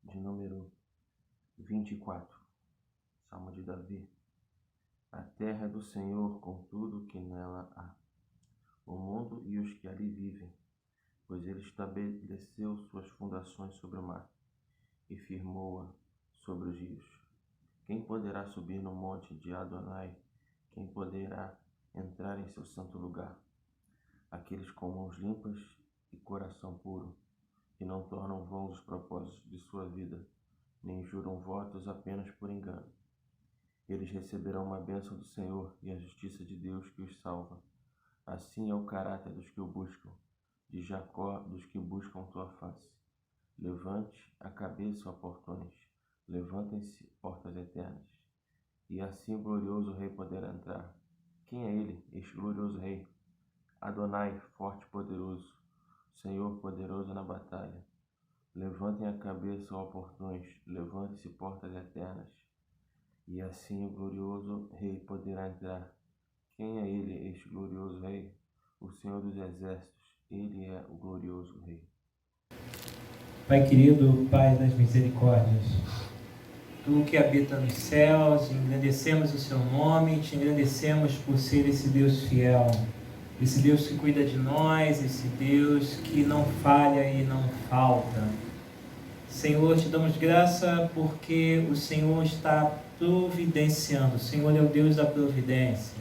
de número 24, Salmo de Davi. A terra é do Senhor, com tudo que nela há, o mundo e os que ali vivem, pois ele estabeleceu suas fundações sobre o mar e firmou-a sobre os rios. Quem poderá subir no monte de Adonai? Quem poderá entrar em seu santo lugar? Aqueles com mãos limpas e coração puro, que não tornam vãos os propósitos de sua vida, nem juram votos apenas por engano. Eles receberão uma bênção do Senhor e a justiça de Deus que os salva. Assim é o caráter dos que o buscam, de Jacó, dos que buscam tua face. Levante a cabeça, ó portões, levantem-se, portas eternas, e assim o glorioso Rei poderá entrar. Quem é ele, este glorioso Rei? Adonai, forte e poderoso, Senhor poderoso na batalha. Levantem a cabeça, ó portões, levantem-se, portas eternas, e assim o glorioso Rei poderá entrar. Quem é ele, este glorioso Rei? O Senhor dos Exércitos, ele é o glorioso Rei. Pai querido, Pai das misericórdias, Tu que habita nos céus, engrandecemos o Seu nome, Te engrandecemos por ser esse Deus fiel, esse Deus que cuida de nós, esse Deus que não falha e não falta. Senhor, Te damos graça porque o Senhor está providenciando, o Senhor é o Deus da providência.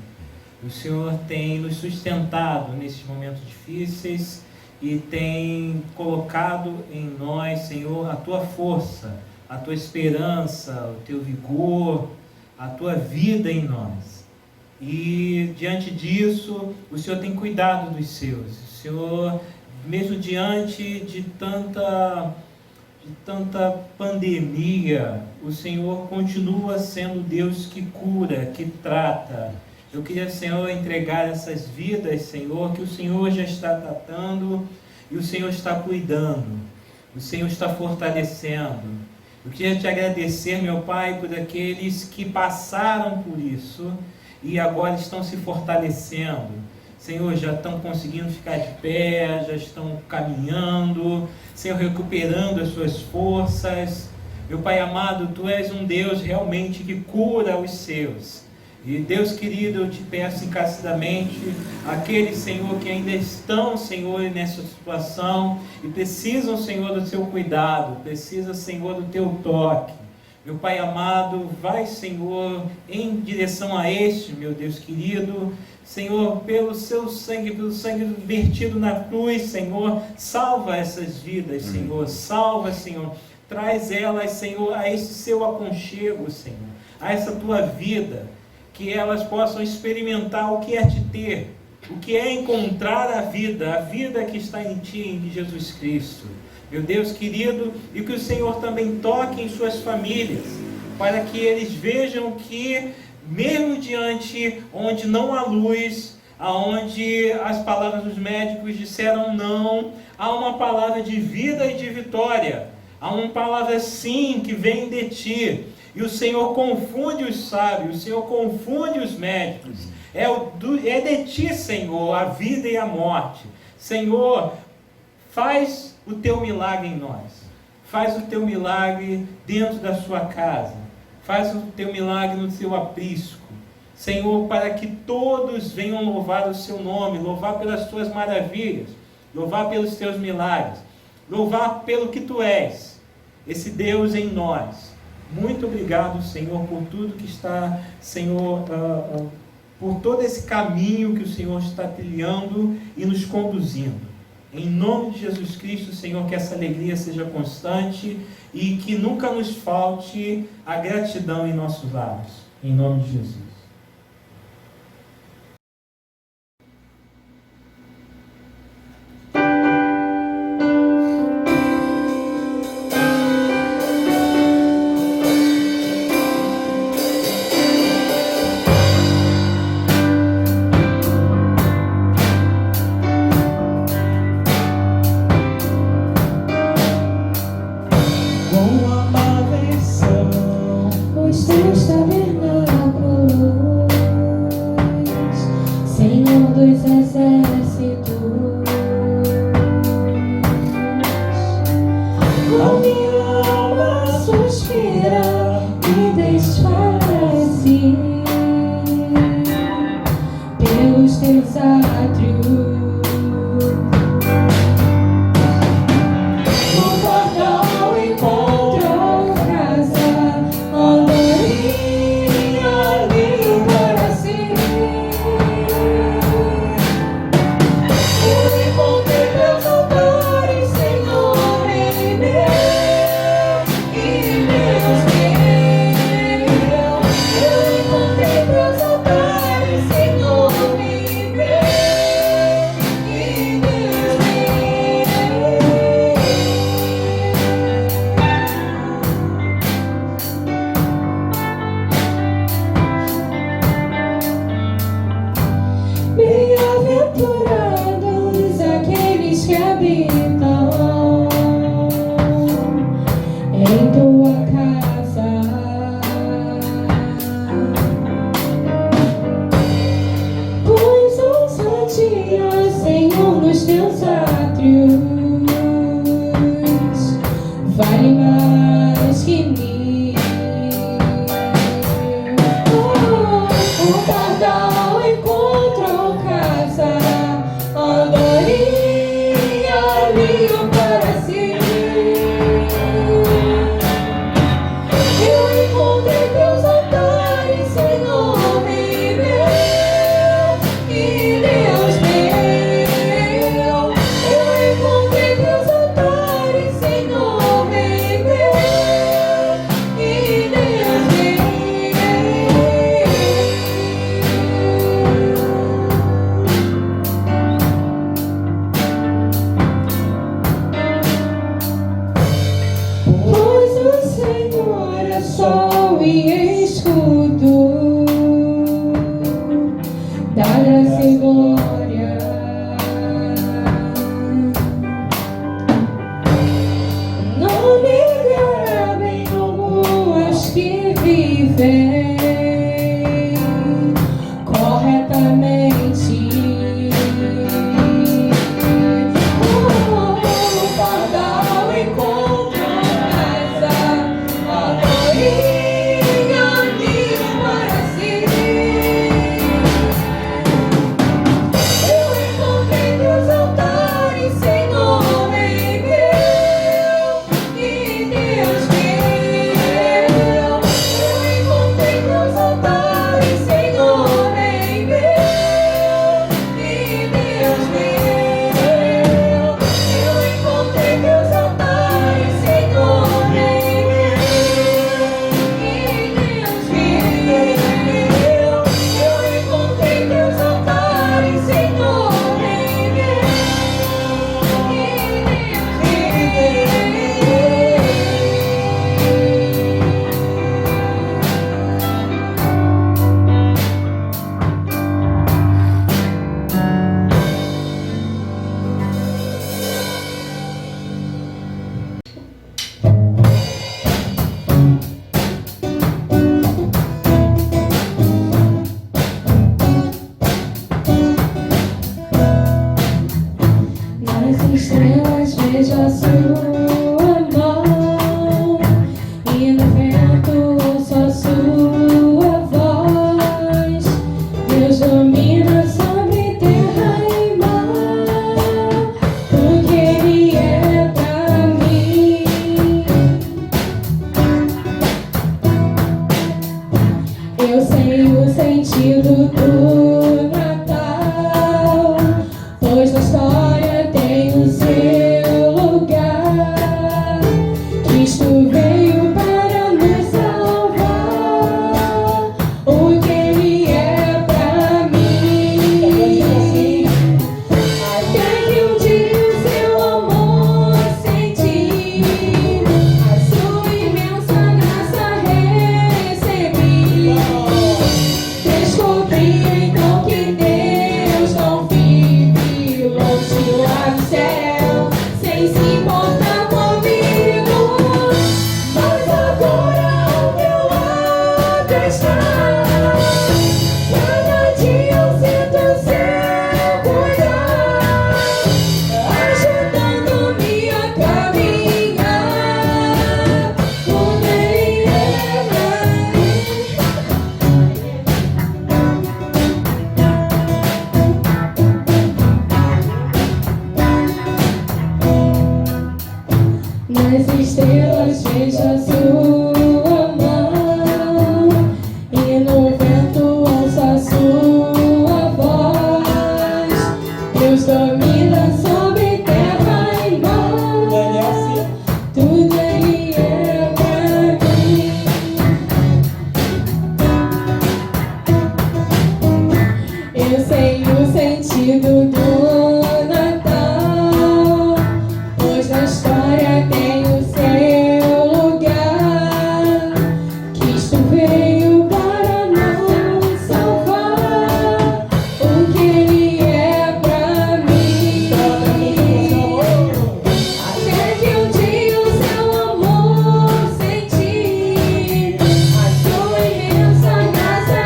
O Senhor tem nos sustentado nesses momentos difíceis e tem colocado em nós, Senhor, a Tua força, a Tua esperança, o Teu vigor, a Tua vida em nós. E diante disso, o Senhor tem cuidado dos seus. O Senhor, mesmo diante de tanta pandemia, o Senhor continua sendo Deus que cura, que trata. Eu queria, Senhor, entregar essas vidas, Senhor, que o Senhor já está tratando e o Senhor está cuidando, o Senhor está fortalecendo. Eu queria Te agradecer, meu Pai, por aqueles que passaram por isso e agora estão se fortalecendo. Senhor, já estão conseguindo ficar de pé, já estão caminhando, Senhor, recuperando as suas forças. Meu Pai amado, Tu és um Deus realmente que cura os seus. E Deus querido, eu Te peço encarecidamente, aqueles, Senhor, que ainda estão, Senhor, nessa situação e precisam, Senhor, do Seu cuidado, precisam, Senhor, do Teu toque. Meu Pai amado, vai, Senhor, em direção a este, meu Deus querido, Senhor, pelo Seu sangue, pelo sangue vertido na cruz, Senhor, salva essas vidas, Senhor, salva, Senhor, traz elas, Senhor, a esse Seu aconchego, Senhor, a essa Tua vida, que elas possam experimentar o que é Te ter, o que é encontrar a vida que está em Ti, em Jesus Cristo. Meu Deus querido, e que o Senhor também toque em suas famílias, para que eles vejam que, mesmo diante onde não há luz, aonde as palavras dos médicos disseram não, há uma palavra de vida e de vitória, há uma palavra sim que vem de Ti. E o Senhor confunde os sábios, o Senhor confunde os médicos. É de Ti, Senhor, a vida e a morte. Senhor, faz o Teu milagre em nós. Faz o Teu milagre dentro da sua casa. Faz o Teu milagre no Seu aprisco. Senhor, para que todos venham louvar o Seu nome, louvar pelas Tuas maravilhas, louvar pelos Teus milagres, louvar pelo que Tu és, esse Deus em nós. Muito obrigado, Senhor, por tudo que está, Senhor, por todo esse caminho que o Senhor está trilhando e nos conduzindo. Em nome de Jesus Cristo, Senhor, que essa alegria seja constante e que nunca nos falte a gratidão em nossos lares. Em nome de Jesus. Os teus tabernáculos vejo a sua mão e no vento ouço a sua voz. Deus domina sobre terra e mar, porque Ele é pra mim. Eu sei o sentido do Natal, pois na história tem o seu lugar. Cristo veio para nos salvar, o que Ele é pra mim. Até que um dia o seu amor senti, a sua imensa graça recebi. Descobri então que Deus não vive longe lá do céu, sem se importar comigo, mas agora ao meu lado está. Cada dia eu sinto o seu cuidar, ajudando-me a caminhar, porque Ele é pra mim. Nas estrelas vejo a sua mão e no vento ouço a sua voz. Deus domina sobre terra e mar, tudo Ele é pra mim. Eu sei o sentido do Natal, pois na história tem o seu lugar. Cristo veio para nos salvar, o que Ele é pra mim. Até que um dia o seu amor senti, a sua imensa graça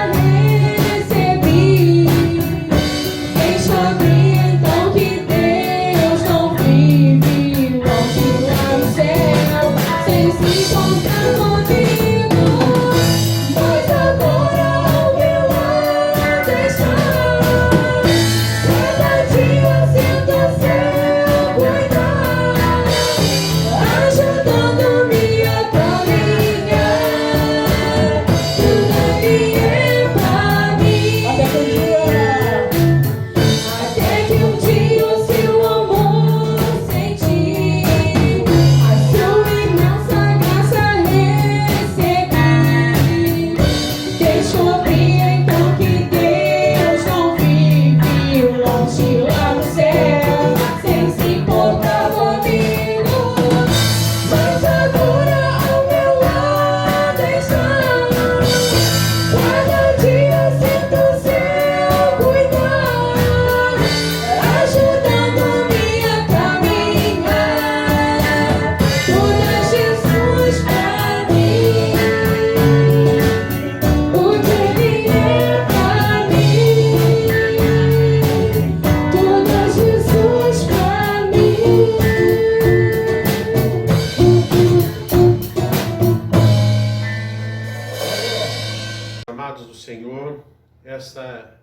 recebi. Descobri então que Deus não vive longe lá no céu, sem se importar comigo, mas agora ao meu lado está. Cada dia eu sinto o seu cuidar, ajudando-me a caminhar, tudo Ele é pra mim. Até que um dia o seu amor senti, a sua imensa graça recebi. Descobri então que Deus não vive longe lá no céu, sem se importar comigo, mas agora ao meu lado está. Cada dia eu sinto o seu cuidar, ajudando-me a caminhar, tudo é Jesus pra mim, o que Ele é pra mim, tudo é Jesus pra mim. Amados do Senhor, essa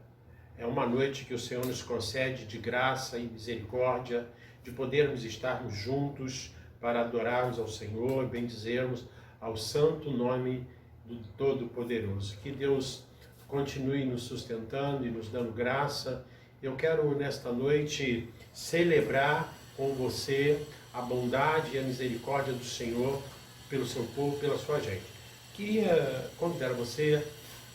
é uma noite que o Senhor nos concede de graça e misericórdia, de podermos estarmos juntos para adorarmos ao Senhor, bendizermos ao santo nome do Todo-Poderoso. Que Deus continue nos sustentando e nos dando graça. Eu quero nesta noite celebrar com você a bondade e a misericórdia do Senhor pelo seu povo, pela sua gente. Queria convidar você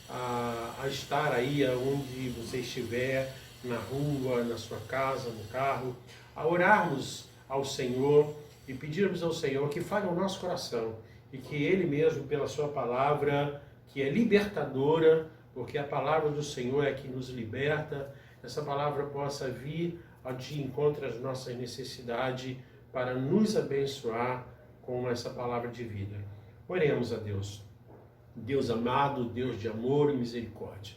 a estar aí onde você estiver, na rua, na sua casa, no carro, a orarmos ao Senhor e pedirmos ao Senhor que fale ao nosso coração e que Ele mesmo, pela sua palavra, que é libertadora, porque a palavra do Senhor é que nos liberta, essa palavra possa vir de encontro às nossas necessidades para nos abençoar com essa palavra de vida. Oremos a Deus. Deus amado, Deus de amor e misericórdia,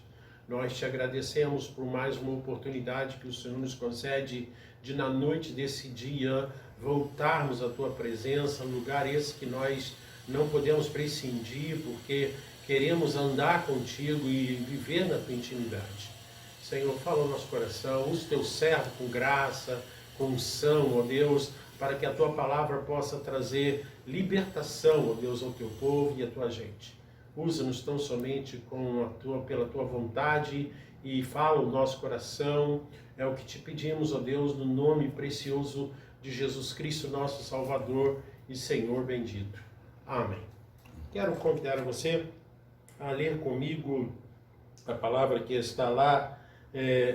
nós te agradecemos por mais uma oportunidade que o Senhor nos concede de, na noite desse dia, voltarmos à tua presença, lugar esse que nós não podemos prescindir, porque queremos andar contigo e viver na tua intimidade. Senhor, fala no nosso coração, use teu servo com graça, com unção, ó Deus, para que a tua palavra possa trazer libertação, ó Deus, ao teu povo e à tua gente. Usa-nos tão somente pela tua vontade e fala o nosso coração. É o que te pedimos, ó Deus, no nome precioso de Jesus Cristo, nosso Salvador e Senhor bendito. Amém. Quero convidar você a ler comigo a palavra que está lá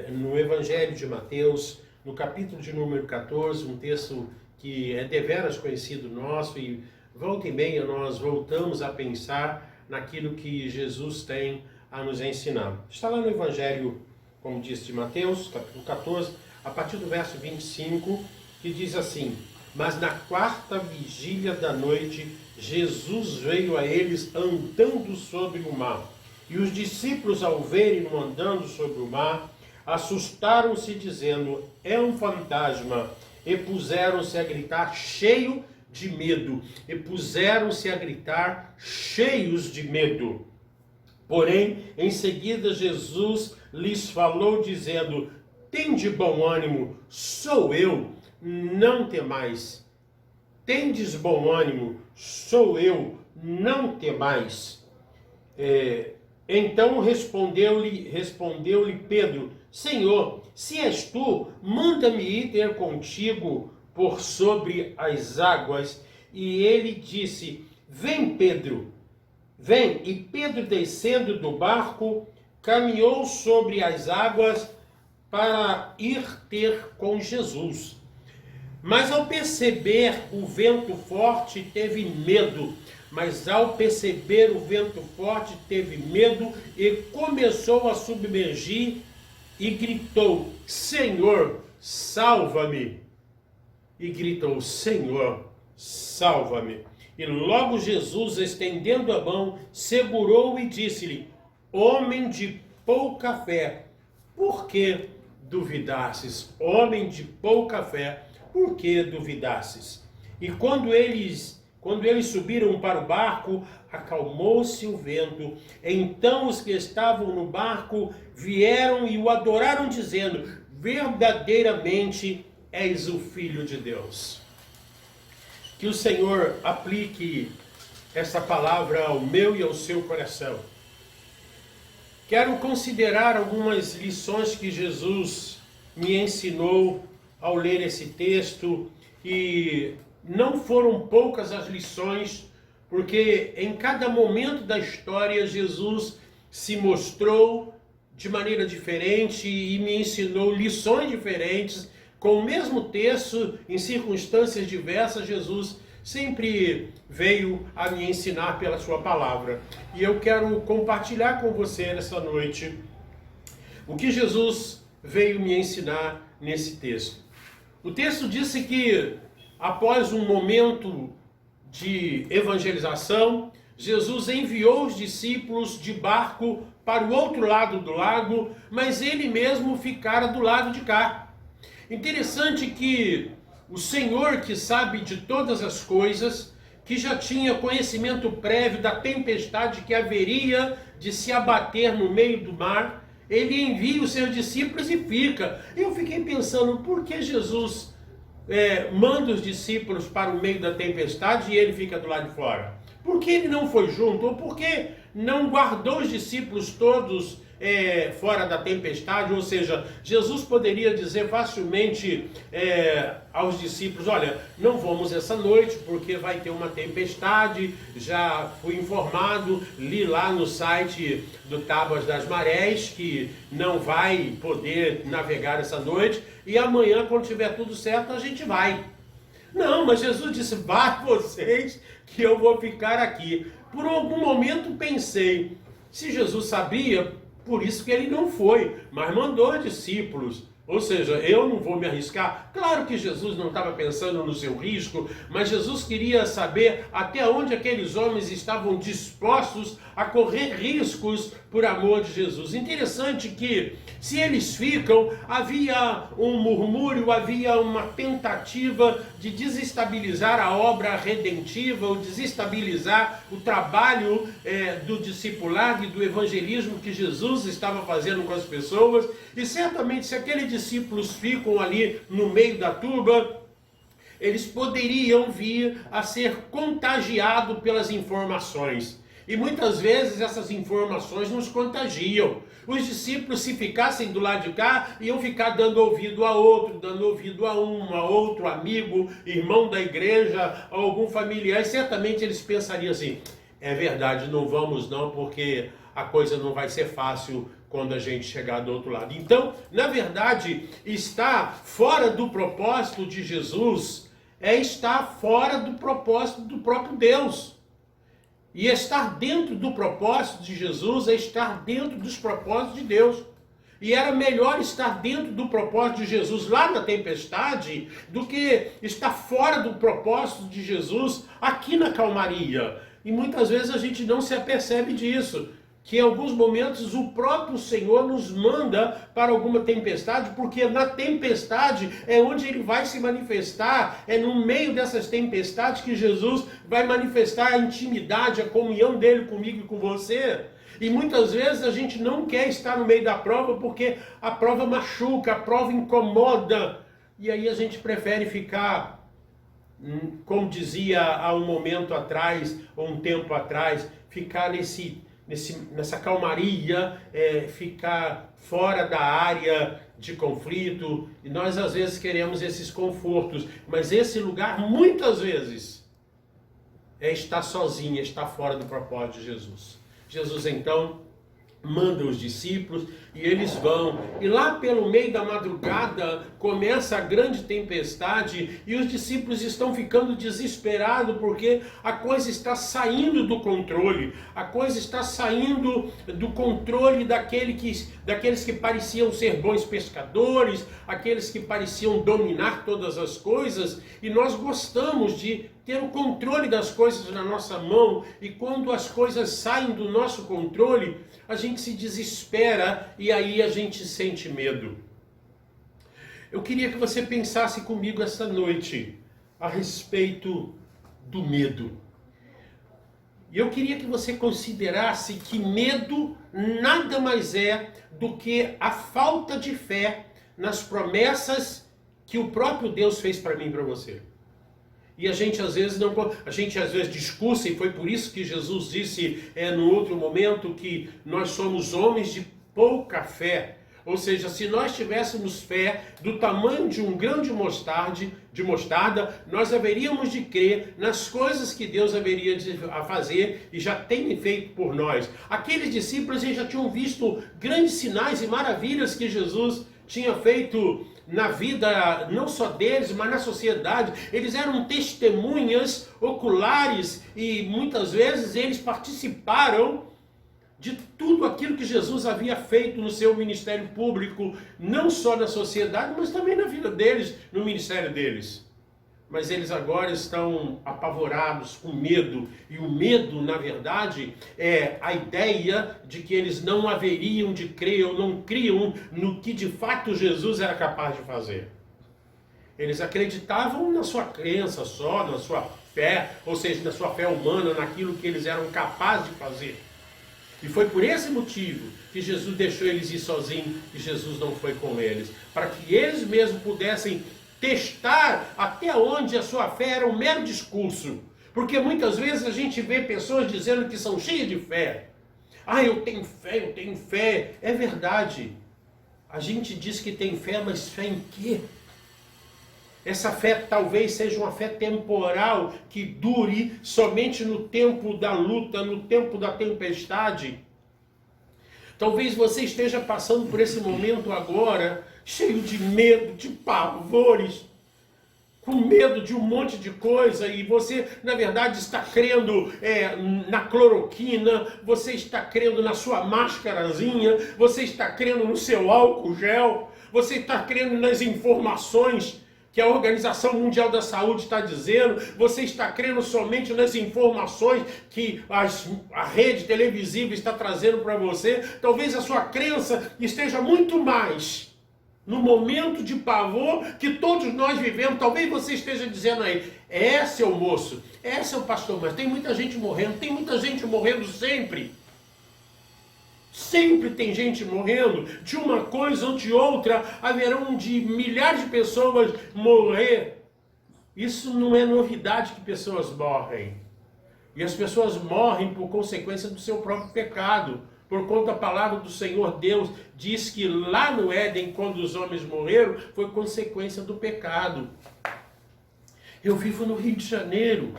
no Evangelho de Mateus, no capítulo de número 14, um texto que é deveras conhecido nosso, e volta e meia nós voltamos a pensar naquilo que Jesus tem a nos ensinar. Está lá no Evangelho, como disse, de Mateus, capítulo 14, a partir do verso 25, que diz assim: mas na quarta vigília da noite, Jesus veio a eles andando sobre o mar. E os discípulos, ao verem-no andando sobre o mar, assustaram-se, dizendo: é um fantasma. E puseram-se a gritar cheio de medo. E puseram-se a gritar cheios de medo. Porém, em seguida, Jesus lhes falou, dizendo: tende bom ânimo, sou eu, não temais. Tendes bom ânimo, sou eu, não temais. Então respondeu-lhe Pedro: Senhor, se és tu, manda-me ir ter contigo por sobre as águas. E ele disse: vem, Pedro, vem. E Pedro, descendo do barco, caminhou sobre as águas para ir ter com Jesus. Mas ao perceber o vento forte, teve medo. E começou a submergir e gritou: Senhor, salva-me! E gritou: Senhor, salva-me! E logo Jesus, estendendo a mão, segurou e disse-lhe: homem de pouca fé, por que duvidastes? Homem de pouca fé, por que duvidastes? E quando eles subiram para o barco, acalmou-se o vento. Então os que estavam no barco vieram e o adoraram, dizendo: verdadeiramente és o Filho de Deus. Que o Senhor aplique essa palavra ao meu e ao seu coração. Quero considerar algumas lições que Jesus me ensinou ao ler esse texto, e não foram poucas as lições, porque em cada momento da história Jesus se mostrou de maneira diferente e me ensinou lições diferentes. Com o mesmo texto, em circunstâncias diversas, Jesus sempre veio a me ensinar pela sua palavra. E eu quero compartilhar com você nessa noite o que Jesus veio me ensinar nesse texto. O texto disse que após um momento de evangelização, Jesus enviou os discípulos de barco para o outro lado do lago, mas ele mesmo ficara do lado de cá. Interessante que o Senhor, que sabe de todas as coisas, que já tinha conhecimento prévio da tempestade que haveria de se abater no meio do mar, ele envia os seus discípulos e fica. Eu fiquei pensando, por que Jesus manda os discípulos para o meio da tempestade e ele fica do lado de fora? Por que ele não foi junto? Ou por que não guardou os discípulos todos fora da tempestade? Ou seja, Jesus poderia dizer facilmente aos discípulos: olha, não vamos essa noite porque vai ter uma tempestade, já fui informado, li lá no site do Tábuas das Marés que não vai poder navegar essa noite, e amanhã, quando tiver tudo certo, a gente vai. Não, mas Jesus disse: vá vocês que eu vou ficar aqui. Por algum momento pensei, se Jesus sabia, por isso que ele não foi, mas mandou discípulos. Ou seja, eu não vou me arriscar. Claro que Jesus não estava pensando no seu risco, mas Jesus queria saber até onde aqueles homens estavam dispostos a correr riscos por amor de Jesus. Interessante que, se eles ficam, havia um murmúrio, havia uma tentativa de desestabilizar a obra redentiva, ou desestabilizar o trabalho do discipulado e do evangelismo que Jesus estava fazendo com as pessoas. E certamente, se aqueles discípulos ficam ali no meio da turba, eles poderiam vir a ser contagiados pelas informações. E muitas vezes essas informações nos contagiam. Os discípulos, se ficassem do lado de cá, iam ficar dando ouvido a outro, dando ouvido a outro amigo, irmão da igreja, algum familiar. E certamente eles pensariam assim: é verdade, não vamos não, porque a coisa não vai ser fácil quando a gente chegar do outro lado. Então, na verdade, estar fora do propósito de Jesus é estar fora do propósito do próprio Deus. E estar dentro do propósito de Jesus é estar dentro dos propósitos de Deus. E era melhor estar dentro do propósito de Jesus lá na tempestade do que estar fora do propósito de Jesus aqui na calmaria. E muitas vezes a gente não se apercebe disso, que em alguns momentos o próprio Senhor nos manda para alguma tempestade, porque na tempestade é onde ele vai se manifestar, é no meio dessas tempestades que Jesus vai manifestar a intimidade, a comunhão dele comigo e com você. E muitas vezes a gente não quer estar no meio da prova porque a prova machuca, a prova incomoda, e aí a gente prefere ficar, como dizia há um momento atrás, ou um tempo atrás, ficar nessa calmaria, ficar fora da área de conflito. E nós às vezes queremos esses confortos, mas esse lugar muitas vezes é estar sozinho, é estar fora do propósito de Jesus. Jesus então manda os discípulos e eles vão, e lá pelo meio da madrugada começa a grande tempestade e os discípulos estão ficando desesperados porque a coisa está saindo do controle, a coisa está saindo do controle daqueles que pareciam ser bons pescadores, aqueles que pareciam dominar todas as coisas, e nós gostamos de ter o controle das coisas na nossa mão, e quando as coisas saem do nosso controle, a gente se desespera e aí a gente sente medo. Eu queria que você pensasse comigo essa noite a respeito do medo. E eu queria que você considerasse que medo nada mais é do que a falta de fé nas promessas que o próprio Deus fez para mim e para você. E a gente às vezes discursa, e foi por isso que Jesus disse no outro momento que nós somos homens de pouca fé. Ou seja, se nós tivéssemos fé do tamanho de um grão de mostarda, nós haveríamos de crer nas coisas que Deus haveria de fazer e já tem feito por nós. Aqueles discípulos já tinham visto grandes sinais e maravilhas que Jesus tinha feito na vida, não só deles, mas na sociedade. Eles eram testemunhas oculares e muitas vezes eles participaram de tudo aquilo que Jesus havia feito no seu ministério público, não só na sociedade, mas também na vida deles, no ministério deles. Mas eles agora estão apavorados, com medo, e o medo, na verdade, é a ideia de que eles não haveriam de crer ou não criam no que de fato Jesus era capaz de fazer. Eles acreditavam na sua crença só, na sua fé, ou seja, na sua fé humana, naquilo que eles eram capazes de fazer. E foi por esse motivo que Jesus deixou eles ir sozinhos e Jesus não foi com eles, para que eles mesmos pudessem testar até onde a sua fé era um mero discurso. Porque muitas vezes a gente vê pessoas dizendo que são cheias de fé. Ah, eu tenho fé. É verdade. A gente diz que tem fé, mas fé em quê? Essa fé talvez seja uma fé temporal que dure somente no tempo da luta, no tempo da tempestade. Talvez você esteja passando por esse momento agora, cheio de medo, de pavores, com medo de um monte de coisa, e você, na verdade, está crendo na cloroquina, você está crendo na sua máscarazinha, você está crendo no seu álcool gel, você está crendo nas informações que a Organização Mundial da Saúde está dizendo, você está crendo somente nas informações que a rede televisiva está trazendo para você, talvez a sua crença esteja muito mais no momento de pavor que todos nós vivemos. Talvez você esteja dizendo aí, seu moço, seu pastor, mas tem muita gente morrendo sempre. Sempre tem gente morrendo, de uma coisa ou de outra, haverão de milhares de pessoas morrer. Isso não é novidade que pessoas morrem. E as pessoas morrem por consequência do seu próprio pecado. Por conta da palavra do Senhor Deus, diz que lá no Éden, quando os homens morreram, foi consequência do pecado. Eu vivo no Rio de Janeiro.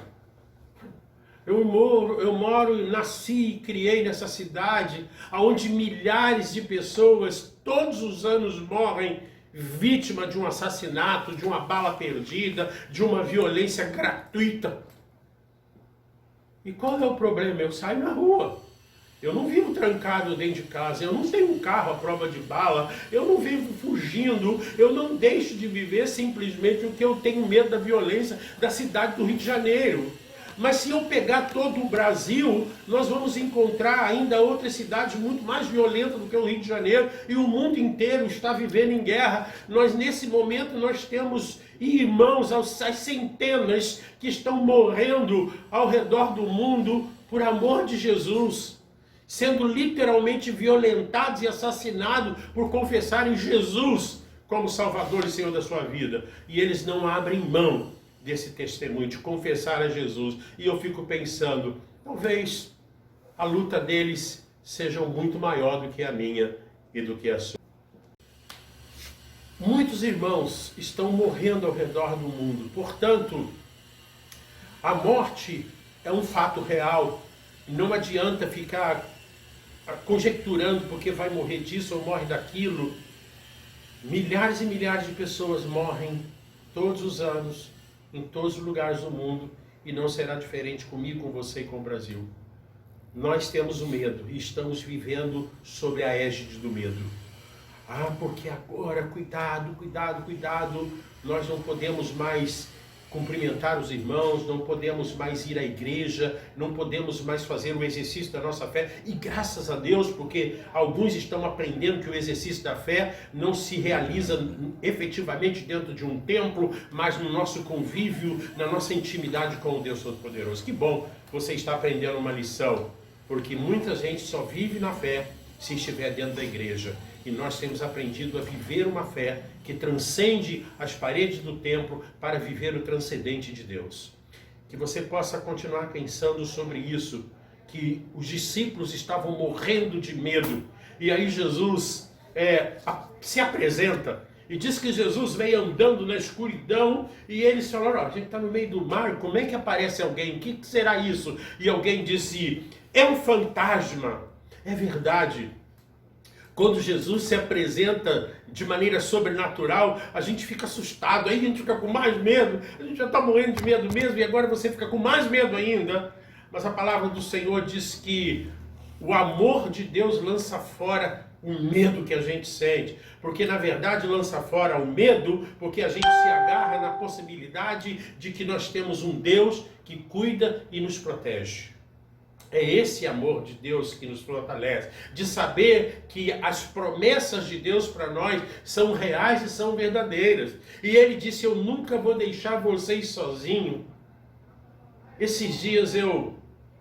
Eu moro, nasci e criei nessa cidade, onde milhares de pessoas todos os anos morrem vítima de um assassinato, de uma bala perdida, de uma violência gratuita. E qual é o problema? Eu saio na rua. Eu não vivo trancado dentro de casa, eu não tenho um carro à prova de bala, eu não vivo fugindo, eu não deixo de viver simplesmente porque eu tenho medo da violência da cidade do Rio de Janeiro. Mas se eu pegar todo o Brasil, nós vamos encontrar ainda outras cidades muito mais violentas do que o Rio de Janeiro, e o mundo inteiro está vivendo em guerra. Nesse momento, nós temos irmãos aos centenas que estão morrendo ao redor do mundo por amor de Jesus, sendo literalmente violentados e assassinados por confessarem Jesus como Salvador e Senhor da sua vida. E eles não abrem mão desse testemunho, de confessar a Jesus. E eu fico pensando, talvez a luta deles seja muito maior do que a minha e do que a sua. Muitos irmãos estão morrendo ao redor do mundo. Portanto, a morte é um fato real. Não adianta ficar conjecturando porque vai morrer disso ou morre daquilo. Milhares e milhares de pessoas morrem todos os anos, em todos os lugares do mundo, e não será diferente comigo, com você e com o Brasil. Nós temos o medo e estamos vivendo sobre a égide do medo. Porque agora, cuidado, nós não podemos mais cumprimentar os irmãos, não podemos mais ir à igreja, não podemos mais fazer o exercício da nossa fé. E graças a Deus, porque alguns estão aprendendo que o exercício da fé não se realiza efetivamente dentro de um templo, mas no nosso convívio, na nossa intimidade com o Deus Todo-Poderoso. Que bom, você está aprendendo uma lição, porque muita gente só vive na fé se estiver dentro da igreja. E nós temos aprendido a viver uma fé que transcende as paredes do templo para viver o transcendente de Deus. Que você possa continuar pensando sobre isso, que os discípulos estavam morrendo de medo. E aí Jesus se apresenta e diz que Jesus veio andando na escuridão e eles falaram, a gente está no meio do mar, como é que aparece alguém? O que será isso? E alguém disse, é um fantasma. É verdade. Quando Jesus se apresenta de maneira sobrenatural, a gente fica assustado, aí a gente fica com mais medo, a gente já está morrendo de medo mesmo, e agora você fica com mais medo ainda. Mas a palavra do Senhor diz que o amor de Deus lança fora o medo que a gente sente, porque na verdade lança fora o medo, porque a gente se agarra na possibilidade de que nós temos um Deus que cuida e nos protege. É esse amor de Deus que nos fortalece, de saber que as promessas de Deus para nós são reais e são verdadeiras. E ele disse, eu nunca vou deixar vocês sozinhos. Esses dias eu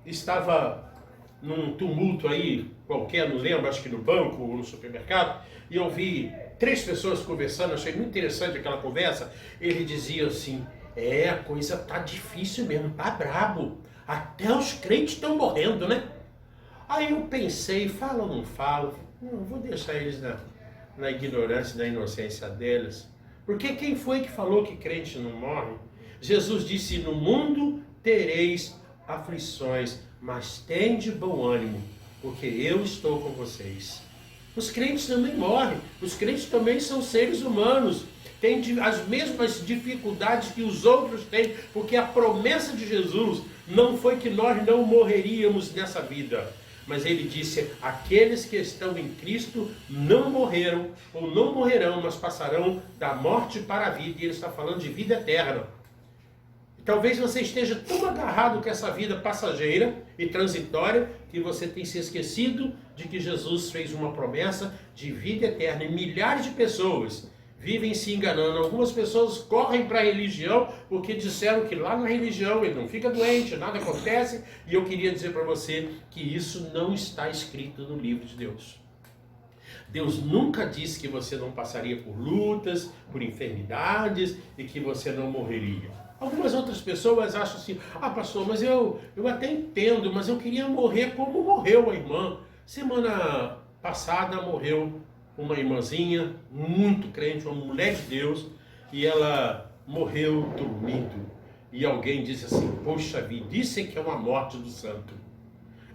estava num tumulto aí, qualquer, não lembro, acho que no banco ou no supermercado, e eu vi 3 pessoas conversando, achei muito interessante aquela conversa. Ele dizia assim, a coisa tá difícil mesmo, tá brabo. Até os crentes estão morrendo, né? Aí eu pensei, falo ou não falo? Não, vou deixar eles na ignorância, na inocência deles. Porque quem foi que falou que crente não morre? Jesus disse, no mundo tereis aflições, mas tende bom ânimo, porque eu estou com vocês. Os crentes também morrem, os crentes também são seres humanos. Tem as mesmas dificuldades que os outros têm, porque a promessa de Jesus não foi que nós não morreríamos nessa vida, mas ele disse: aqueles que estão em Cristo não morreram ou não morrerão, mas passarão da morte para a vida. E ele está falando de vida eterna. Talvez você esteja tão agarrado com essa vida passageira e transitória que você tem se esquecido de que Jesus fez uma promessa de vida eterna. E milhares de pessoas vivem se enganando. Algumas pessoas correm para a religião porque disseram que lá na religião ele não fica doente, nada acontece. E eu queria dizer para você que isso não está escrito no livro de Deus. Deus nunca disse que você não passaria por lutas, por enfermidades e que você não morreria. Algumas outras pessoas acham assim: ah, pastor, mas eu até entendo, mas eu queria morrer como morreu a irmã. Semana passada morreu uma irmãzinha, muito crente, uma mulher de Deus, e ela morreu dormindo. E alguém disse assim: poxa vida, dizem que é uma morte do santo.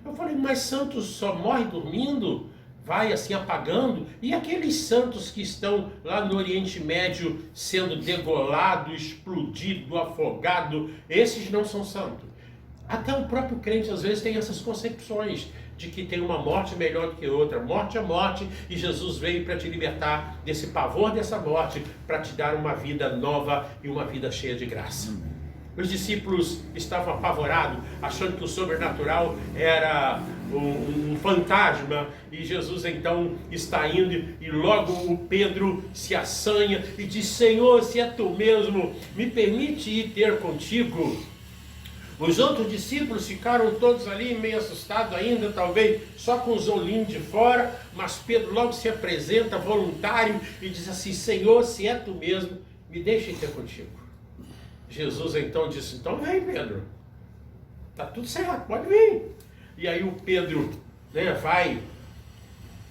Eu falei: mas santos só morre dormindo? Vai assim apagando? E aqueles santos que estão lá no Oriente Médio sendo degolado, explodido, afogado, esses não são santos. Até o próprio crente às vezes tem essas concepções de que tem uma morte melhor do que outra. Morte é morte, e Jesus veio para te libertar desse pavor dessa morte, para te dar uma vida nova e uma vida cheia de graça. Os discípulos estavam apavorados, achando que o sobrenatural era um fantasma, e Jesus então está indo, e logo o Pedro se assanha e diz: Senhor, se é tu mesmo, me permite ir ter contigo. Os outros discípulos ficaram todos ali meio assustados ainda, talvez só com os olhinhos de fora, mas Pedro logo se apresenta voluntário e diz assim: Senhor, se é tu mesmo, me deixa ir ter contigo. Jesus então disse: então vem, Pedro, tá tudo certo, pode vir. E aí o Pedro, vai,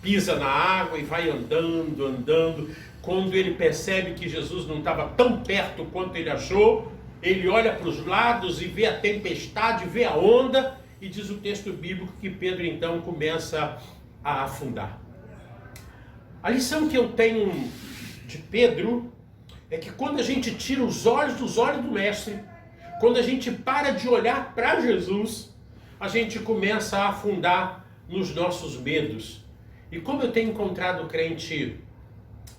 pisa na água e vai andando. Quando ele percebe que Jesus não estava tão perto quanto ele achou, ele olha para os lados e vê a tempestade, vê a onda, e diz o texto bíblico que Pedro então começa a afundar. A lição que eu tenho de Pedro é que quando a gente tira os olhos dos olhos do Mestre, quando a gente para de olhar para Jesus, a gente começa a afundar nos nossos medos. E como eu tenho encontrado crente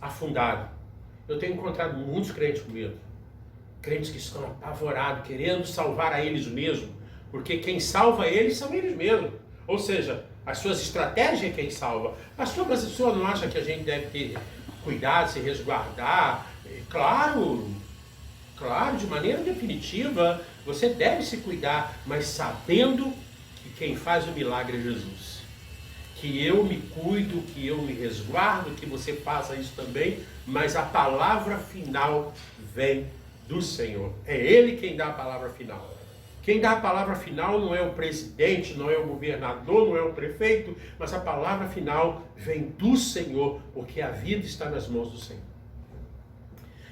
afundado, eu tenho encontrado muitos crentes com medo. Crentes que estão apavorados, querendo salvar a eles mesmos, porque quem salva eles são eles mesmos. Ou seja, as suas estratégias é quem salva. Pastor, mas a pessoa não acha que a gente deve ter cuidado, se resguardar? Claro, de maneira definitiva, você deve se cuidar, mas sabendo que quem faz o milagre é Jesus. Que eu me cuido, que eu me resguardo, que você faça isso também, mas a palavra final vem do Senhor. É Ele quem dá a palavra final. Quem dá a palavra final não é o presidente, não é o governador, não é o prefeito, mas a palavra final vem do Senhor, porque a vida está nas mãos do Senhor.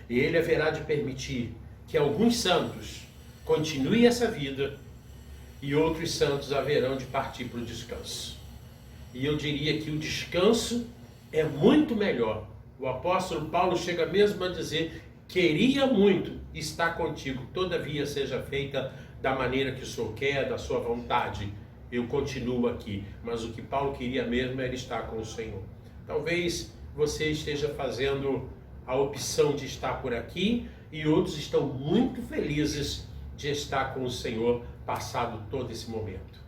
E Ele haverá de permitir que alguns santos continuem essa vida e outros santos haverão de partir para o descanso. E eu diria que o descanso é muito melhor. O apóstolo Paulo chega mesmo a dizer: queria muito estar contigo, todavia seja feita da maneira que o Senhor quer, da sua vontade. Eu continuo aqui. Mas o que Paulo queria mesmo era estar com o Senhor. Talvez você esteja fazendo a opção de estar por aqui e outros estão muito felizes de estar com o Senhor passado todo esse momento.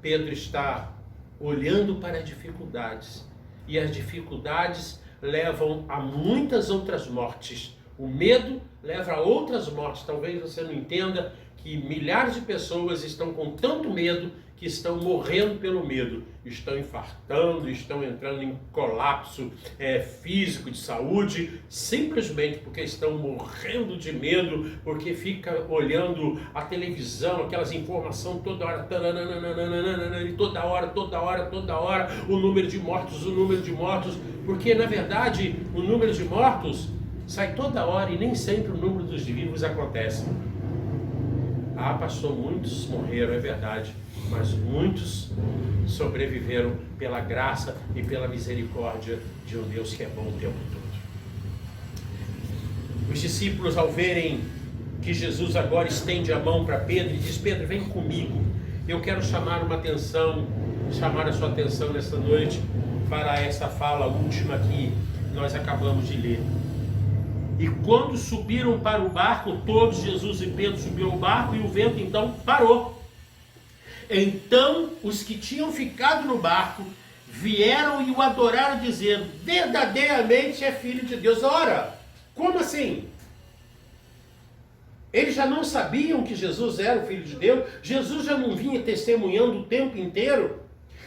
Pedro está olhando para as dificuldades, e as dificuldades levam a muitas outras mortes. O medo leva a outras mortes. Talvez você não entenda que milhares de pessoas estão com tanto medo que estão morrendo pelo medo, estão infartando, estão entrando em colapso físico, de saúde, simplesmente porque estão morrendo de medo, porque fica olhando a televisão, aquelas informações toda hora, toda hora, o número de mortos, porque na verdade o número de mortos sai toda hora e nem sempre o número dos vivos acontece. Ah, pastor, muitos morreram, é verdade, mas muitos sobreviveram pela graça e pela misericórdia de um Deus que é bom o tempo todo. Os discípulos, ao verem que Jesus agora estende a mão para Pedro e diz: Pedro, vem comigo, eu quero chamar uma atenção chamar a sua atenção nesta noite para essa fala última que nós acabamos de ler. E quando subiram para o barco, todos, Jesus e Pedro, subiram ao barco e o vento então parou. Então os que tinham ficado no barco vieram e o adoraram, dizendo: verdadeiramente é filho de Deus. Ora, como assim? Eles já não sabiam que Jesus era o filho de Deus? Jesus já não vinha testemunhando o tempo inteiro?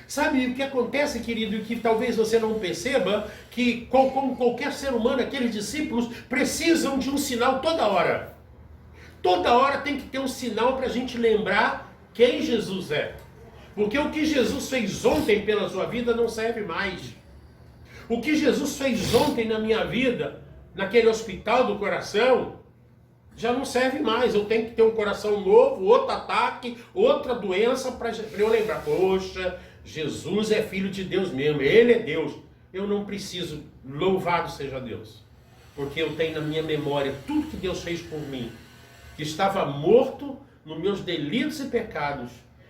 Sabe o que acontece, querido, e que talvez você não perceba? Que, como qualquer ser humano, aqueles discípulos precisam de um sinal toda hora. Toda hora tem que ter um sinal para a gente lembrar quem Jesus é. Porque o que Jesus fez ontem pela sua vida não serve mais. O que Jesus fez ontem na minha vida, naquele hospital do coração, já não serve mais. Eu tenho que ter um coração novo, outro ataque, outra doença para eu lembrar. Poxa, Jesus é filho de Deus mesmo, Ele é Deus. Eu não preciso, louvado seja Deus, porque eu tenho na minha memória tudo que Deus fez por mim, que estava morto nos meus delitos e pecados,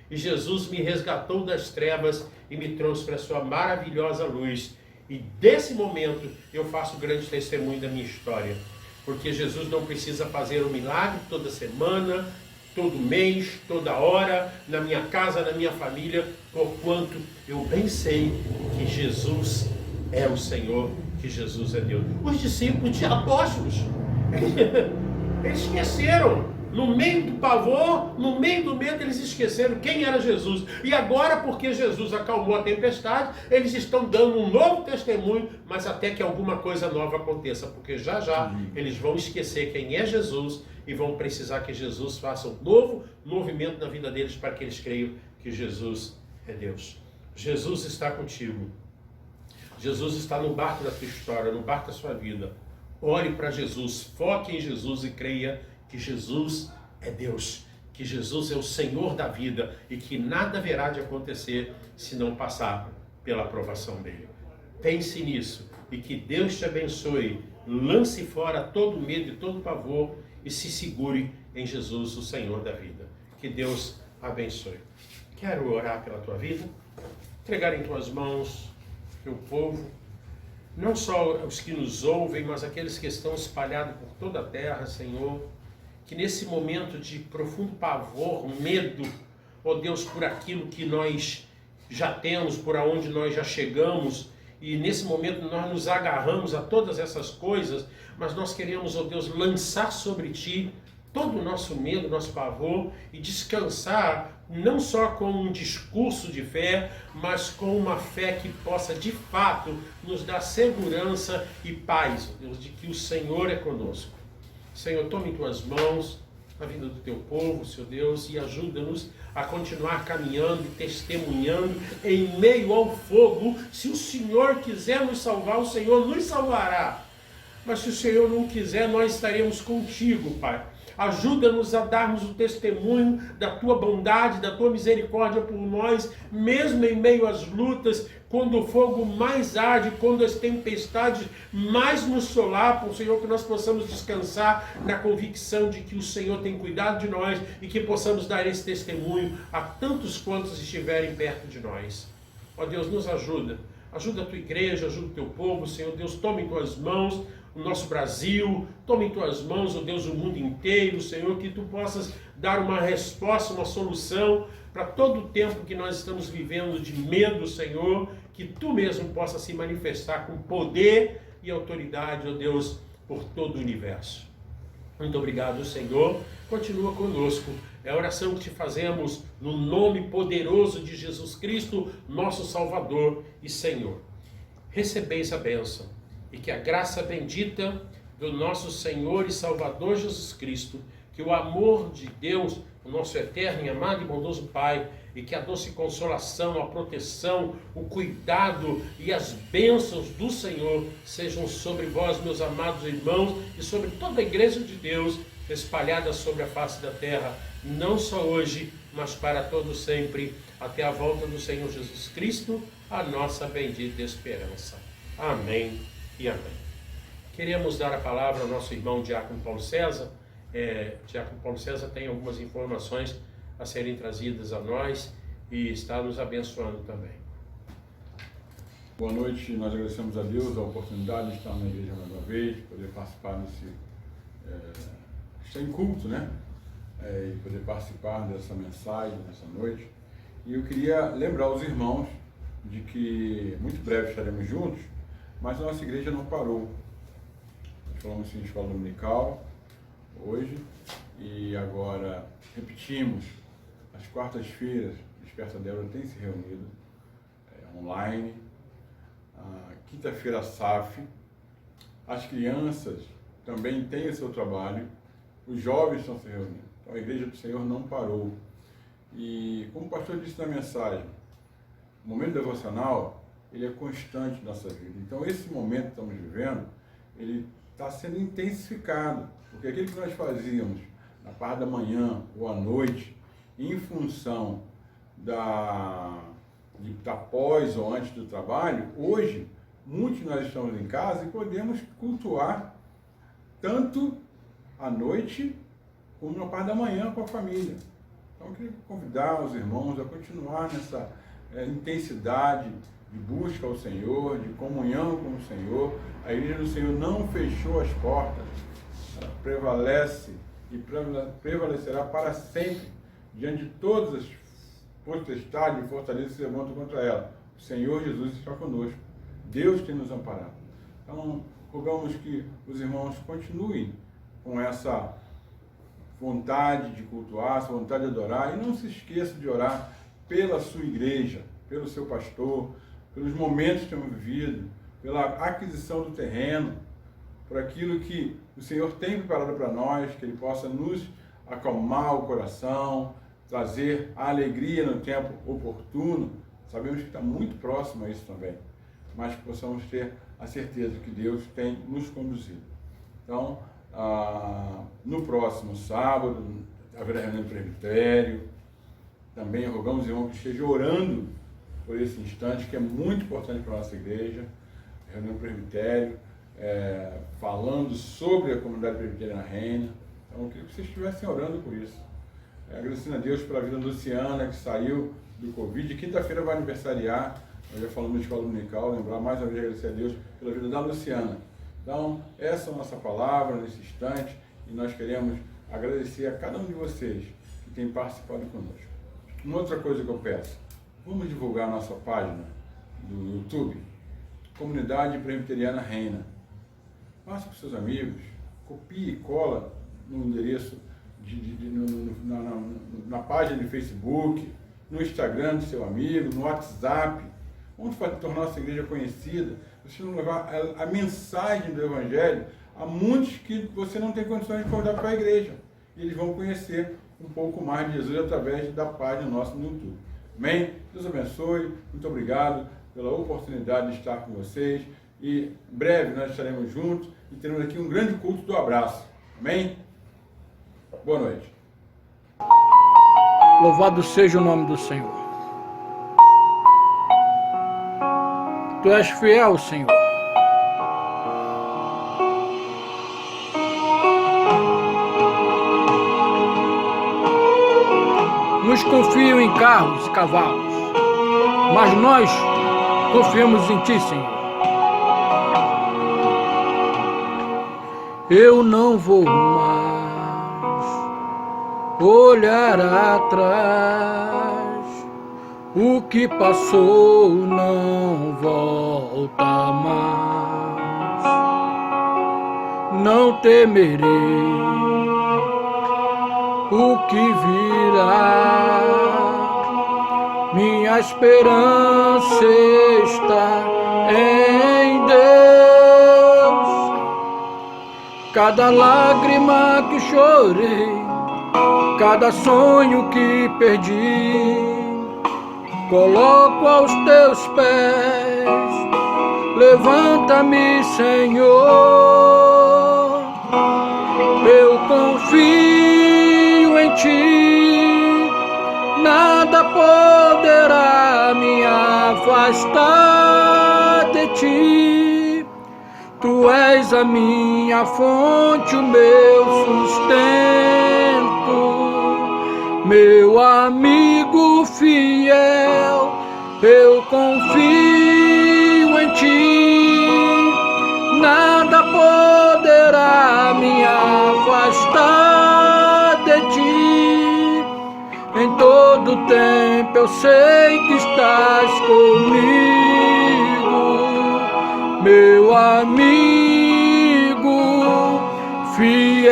e Jesus me resgatou das trevas e me trouxe para a sua maravilhosa luz. E desse momento eu faço grande testemunho da minha história, porque Jesus não precisa fazer um milagre toda semana, todo mês, toda hora, na minha casa, na minha família, porquanto eu bem sei que Jesus é o Senhor, que Jesus é Deus. Os discípulos, os apóstolos, eles esqueceram. No meio do pavor, no meio do medo, eles esqueceram quem era Jesus. E agora, porque Jesus acalmou a tempestade, eles estão dando um novo testemunho, mas até que alguma coisa nova aconteça, porque já já eles vão esquecer quem é Jesus e vão precisar que Jesus faça um novo movimento na vida deles para que eles creiam que Jesus é Deus. Jesus está contigo. Jesus está no barco da tua história, no barco da sua vida. Ore para Jesus, foque em Jesus e creia que Jesus é Deus, que Jesus é o Senhor da vida e que nada haverá de acontecer se não passar pela aprovação dele. Pense nisso e que Deus te abençoe. Lance fora todo medo e todo pavor e se segure em Jesus, o Senhor da vida. Que Deus abençoe. Quero orar pela tua vida, entregar em tuas mãos teu povo, não só os que nos ouvem, mas aqueles que estão espalhados por toda a terra, Senhor, que nesse momento de profundo pavor, medo, ó Deus, por aquilo que nós já temos, por aonde nós já chegamos, e nesse momento nós nos agarramos a todas essas coisas, mas nós queremos, ó Deus, lançar sobre Ti todo o nosso medo, nosso pavor, e descansar não só com um discurso de fé, mas com uma fé que possa de fato nos dar segurança e paz, ó Deus, de que o Senhor é conosco. Senhor, tome em tuas mãos a vida do teu povo, Senhor Deus, e ajuda-nos a continuar caminhando e testemunhando em meio ao fogo. Se o Senhor quiser nos salvar, o Senhor nos salvará. Mas se o Senhor não quiser, nós estaremos contigo, Pai. Ajuda-nos a darmos o testemunho da tua bondade, da tua misericórdia por nós, mesmo em meio às lutas, quando o fogo mais arde, quando as tempestades mais nos solapam, Senhor, que nós possamos descansar na convicção de que o Senhor tem cuidado de nós e que possamos dar esse testemunho a tantos quantos estiverem perto de nós. Ó Deus, nos ajuda. Ajuda a tua igreja, ajuda o teu povo, Senhor Deus, toma em tuas mãos o nosso Brasil, toma em tuas mãos, ó Deus, o mundo inteiro, Senhor, que tu possas dar uma resposta, uma solução para todo o tempo que nós estamos vivendo de medo, Senhor, que tu mesmo possa se manifestar com poder e autoridade, ó Deus, por todo o universo. Muito obrigado, Senhor. Continua conosco. É a oração que te fazemos no nome poderoso de Jesus Cristo, nosso Salvador e Senhor. Recebeis a bênção e que a graça bendita do nosso Senhor e Salvador Jesus Cristo, que o amor de Deus, o nosso eterno e amado e bondoso Pai, e que a doce consolação, a proteção, o cuidado e as bênçãos do Senhor sejam sobre vós, meus amados irmãos, e sobre toda a igreja de Deus espalhada sobre a face da terra, não só hoje, mas para todo sempre, até a volta do Senhor Jesus Cristo, a nossa bendita esperança. Amém e amém. Queremos dar a palavra ao nosso irmão Diácono Paulo César. Diácono Paulo César tem algumas informações a serem trazidas a nós, e está nos abençoando também. Boa noite, nós agradecemos a Deus a oportunidade de estar na igreja mais uma vez, poder participar estar em culto, né? E poder participar dessa mensagem, nessa noite. E eu queria lembrar os irmãos de que muito breve estaremos juntos, mas a nossa igreja não parou. Nós falamos em escola dominical hoje e agora repetimos às quartas-feiras. Desperta Débora tem se reunido online. A quinta-feira SAF. As crianças também têm o seu trabalho. Os jovens estão se reunindo. Então a igreja do Senhor não parou. E como o pastor disse na mensagem, o momento devocional, ele é constante na nossa vida. Então esse momento que estamos vivendo, ele está sendo intensificado. Porque aquilo que nós fazíamos na parte da manhã ou à noite, em função de estar pós ou antes do trabalho, hoje, muitos de nós estamos em casa e podemos cultuar tanto à noite como na parte da manhã com a família. Então, eu queria convidar os irmãos a continuar nessa intensidade de busca ao Senhor, de comunhão com o Senhor. A igreja do Senhor não fechou as portas, ela prevalece e prevalecerá para sempre diante de todas as potestades e fortalezas que se levantam contra ela. O Senhor Jesus está conosco. Deus tem nos amparado. Então, rogamos que os irmãos continuem com essa vontade de cultuar, essa vontade de adorar, e não se esqueça de orar pela sua igreja, pelo seu pastor, pelos momentos que temos vivido, pela aquisição do terreno, por aquilo que o Senhor tem preparado para nós, que Ele possa nos acalmar o coração, trazer a alegria no tempo oportuno. Sabemos que está muito próximo a isso também, mas que possamos ter a certeza que Deus tem nos conduzido. Então, no próximo sábado, haverá reunião do presbitério. Também rogamos, irmão, que esteja orando por esse instante, que é muito importante para a nossa igreja. Reunião do presbitério, falando sobre a comunidade presbiteriana Reina. Então, eu queria que vocês estivessem orando por isso. Agradecendo a Deus pela vida da Luciana, que saiu do Covid. Quinta-feira vai aniversariar. Nós já falamos de escola dominical, lembrar mais uma vez, agradecer a Deus pela vida da Luciana. Então, essa é a nossa palavra nesse instante, e nós queremos agradecer a cada um de vocês que tem participado conosco. Uma outra coisa que eu peço, vamos divulgar a nossa página do YouTube, Comunidade Presbiteriana Reina. Faça com seus amigos, copie e cola no endereço, na página de Facebook, no Instagram do seu amigo, no WhatsApp. Vamos tornar nossa igreja conhecida. Vocês vão levar a mensagem do Evangelho a muitos que você não tem condições de convidar para a igreja. E eles vão conhecer um pouco mais de Jesus através da página nossa no YouTube. Amém? Deus abençoe. Muito obrigado pela oportunidade de estar com vocês. E em breve nós estaremos juntos e teremos aqui um grande culto do abraço. Amém? Boa noite. Louvado seja o nome do Senhor. Tu és fiel, Senhor. Nos confiam em carros e cavalos, mas nós confiamos em Ti, Senhor. Eu não vou mais olhar atrás. O que passou não volta mais. Não temerei o que virá. Minha esperança está em Deus. Cada lágrima que chorei, cada sonho que perdi, coloco aos teus pés. Levanta-me, Senhor. Eu confio em Ti. Nada poderá me afastar de Ti. Tu és a minha fonte, o meu sustento, meu amigo fiel, eu confio em ti, nada poderá me afastar de ti. Em todo tempo eu sei que estás comigo, meu amigo fiel.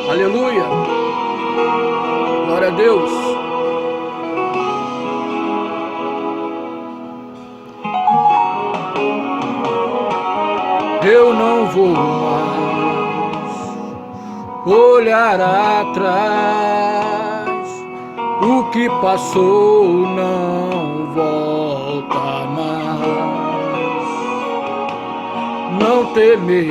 Aleluia, glória a Deus. Eu não vou mais olhar atrás, o que passou não volta mais. Não temerei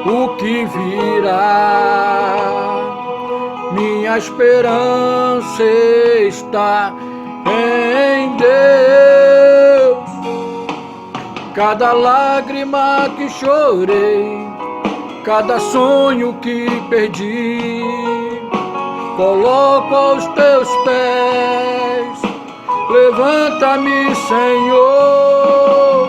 o que virá, minha esperança está em Deus. Cada lágrima que chorei, cada sonho que perdi, coloco aos teus pés. Levanta-me, Senhor,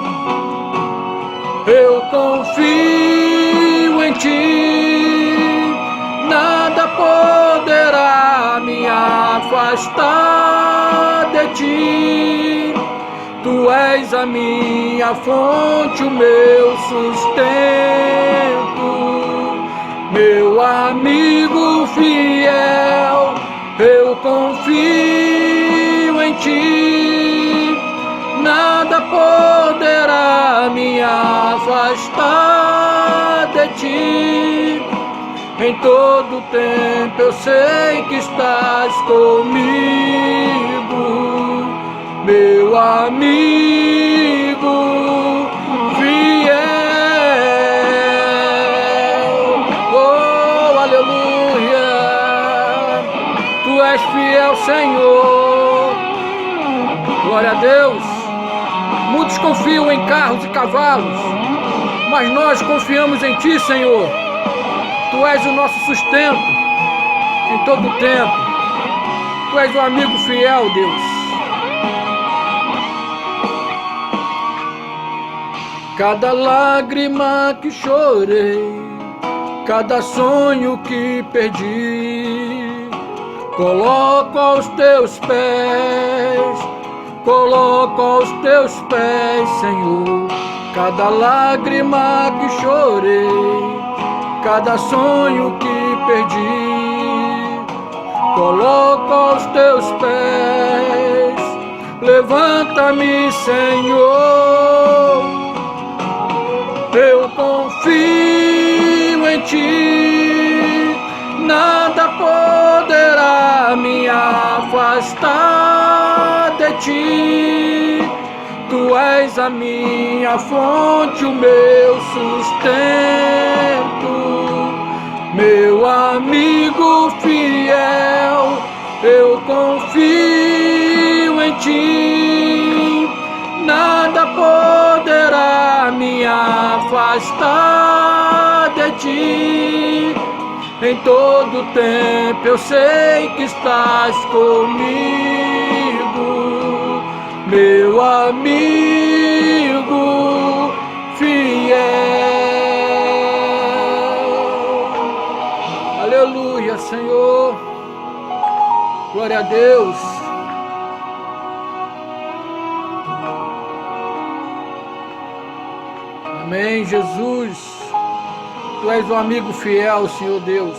eu confio em ti, nada poderá me afastar de ti. Tu és a minha fonte, o meu sustento, meu amigo fiel, eu confio em ti, nada poderá me afastar de ti. Em todo tempo eu sei que estás comigo, meu amigo fiel. Oh, aleluia, tu és fiel, Senhor. Glória a Deus. Muitos confiam em carros e cavalos, mas nós confiamos em ti, Senhor. Tu és o nosso sustento em todo o tempo. Tu és o amigo fiel, Deus. Cada lágrima que chorei, cada sonho que perdi, coloco aos teus pés, coloco aos teus pés, Senhor. Cada lágrima que chorei, cada sonho que perdi, coloco aos teus pés. Levanta-me, Senhor, eu confio em ti, nada poderá me afastar de ti. Tu és a minha fonte, o meu sustento, meu amigo fiel, eu confio em ti, nada poderá me afastar de ti. Em todo tempo eu sei que estás comigo, meu amigo fiel. Aleluia, Senhor. Glória a Deus. Amém, Jesus. Tu és o amigo fiel, Senhor Deus.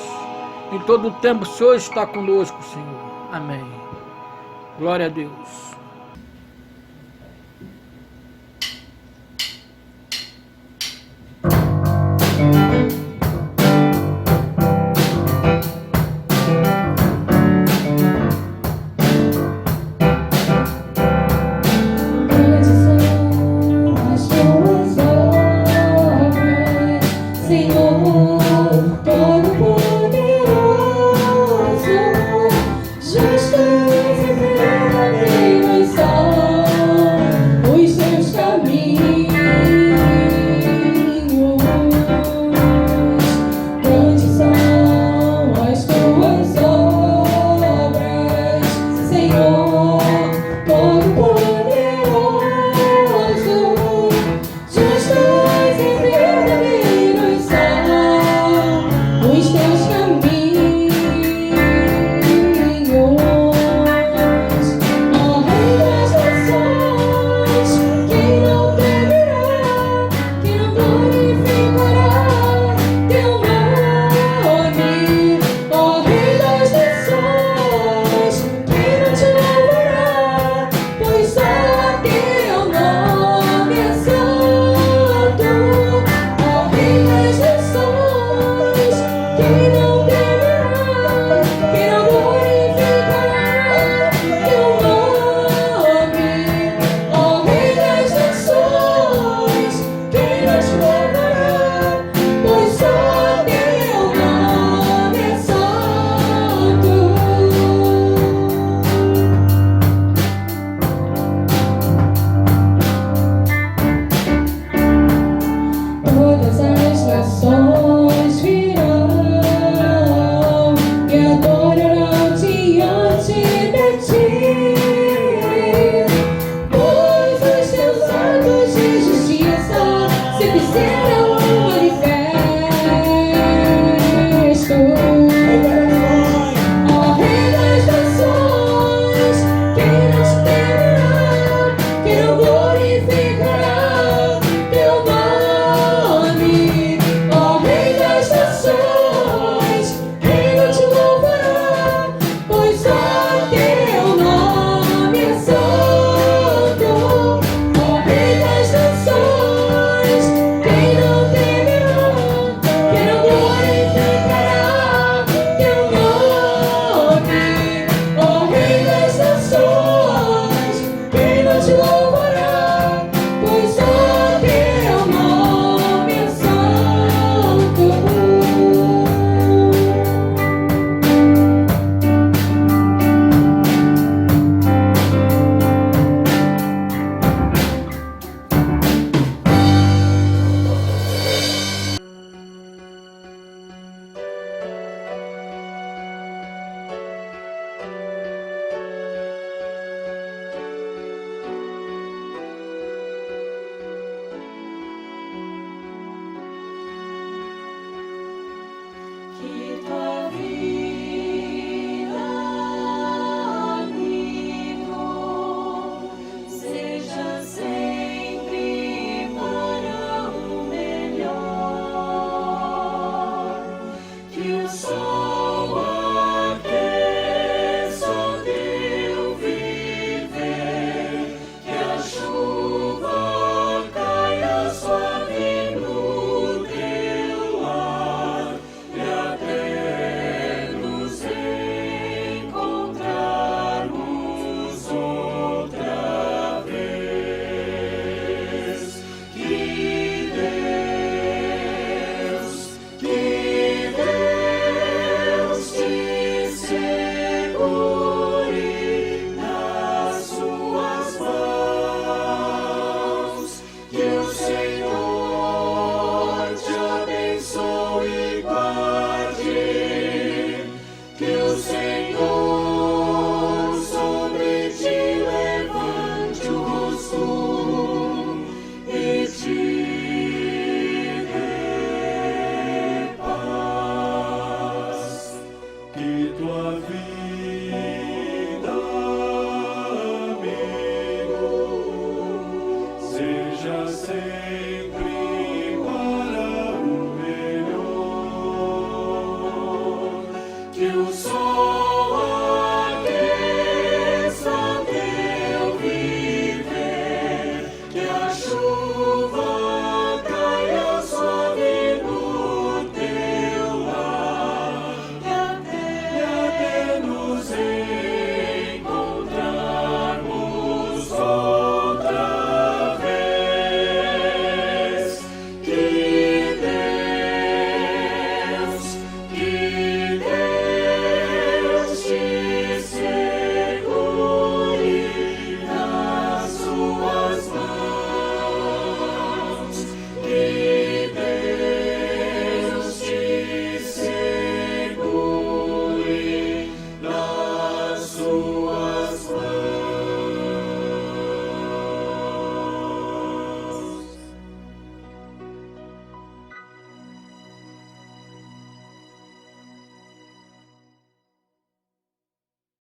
Em todo o tempo o Senhor está conosco, Senhor. Amém. Glória a Deus. Justo e verdadeiro. Os teus